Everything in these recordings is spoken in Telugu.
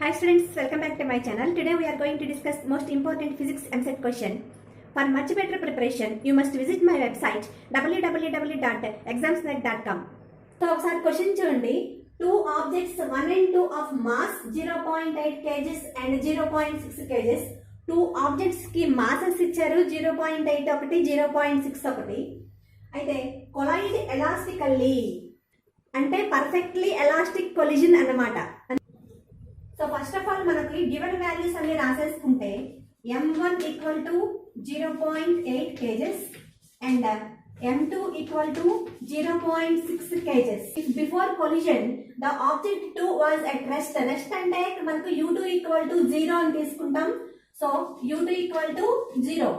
Hi students, welcome back to my channel. Today we are going to discuss most important physics MCET question. For much better preparation, you must visit my website www.examsnet.com. So, ఒకసారి క్వశ్చన్ చూడండి. Two objects 1 and 2 of mass 0.8 kg and 0.6 kg. Two objects కి masses ఇచ్చారు 0.8 ఒకటి 0.6 ఒకటి. అయితే collide elastically అంటే పర్ఫెక్ట్లీ ఎలాస్టిక్ కొలిజన్ అన్నమాట. సో ఫస్ట్ ఆఫ్ ఆల్ మనకి గివెన్ వాల్యూస్ అన్ని రాసేసుకుంటే m1 equal to 0.8 kgs and m2 equal to 0.6 kgs. If before collision the object 2 was at rest అంటే మనకు u2 ఈక్వల్ టు 0 అని తీసుకుంటాం. So u2 equal to 0.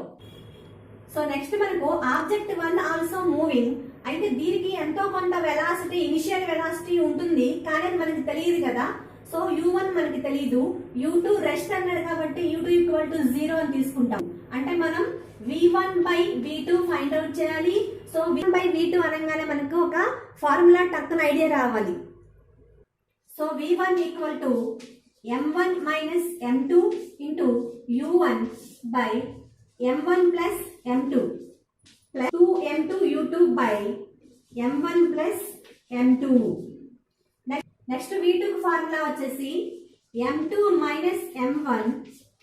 So next మనకు ఆబ్జెక్ట్ 1 ఆల్సో మూవింగ్. అయితే దీనికి ఎంతో కొంత వెలాసిటీ ఇనిషియల్ వెలాసిటీ ఉంటుంది, కానీ అది మనకి తెలియదు కదా. సో u1 మనకి తెలియదు, u2 రెస్ట్ అన్నాడు కాబట్టి u2 ఈక్వల్ టు 0 అని తీసుకుంటాం. అంటే మనం v1 by v2 find out చేయాలి. సో v1 బై v2 అనగానే మనకు ఒక ఫార్ములా టక్కున ఐడియా రావాలి. So v1 equal to m1 minus m2 into u1 by m1 plus m2 plus 2m2 u2 by m1 plus m2. Next v2 కి ఫార్ములా వచ్చేసి m2 మైనస్ m1.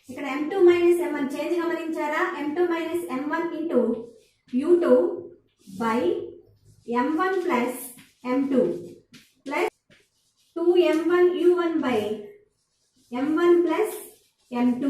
ఇక్కడ m2 మైనస్ m1 చేంజ్ గమనించారా? m2 minus m1 into u2 by m1 plus m2 plus 2m1 u1 by m1 plus m2.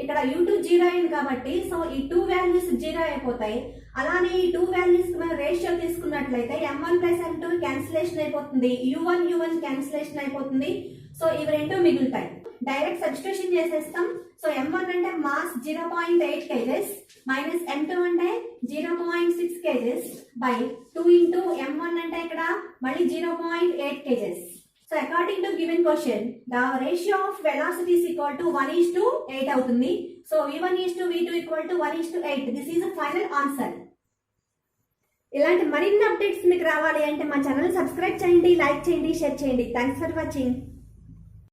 ఇక్కడ u2 0 అయింది కాబట్టి సో ఈ 2 వాల్యూస్ 0 అయిపోతాయి. అలానే ఈ 2 వాల్యూస్ మనం రేషియో తీసుకున్నట్లయితే m1 ప్లస్ m2 క్యాన్సిలేషన్ అయిపోతుంది, u1 క్యాన్సిలేషన్ అయిపోతుంది. సో ఇవి రెండు మిగులుతాయి. డైరెక్ట్ సబ్స్టిట్యూషన్ చేసేస్తాం. సో m1 అంటే మాస్ 0.8 kgs మైనస్ m2 అంటే 0.6 kgs బై 2 ఇంటూ m1 అంటే ఇక్కడ మళ్ళీ 0.8 kgs. So according to given question, the ratio of velocity is equal to 1:8 అవుతుంది. So v1:v2 equal to 1:8. This is the final answer. ఇలాంటి మరిన్ని అప్డేట్స్ మీకు రావాలి అంటే మా ఛానల్ సబ్స్క్రైబ్ చేయండి, లైక్ చేయండి, షేర్ చేయండి. Thanks for watching.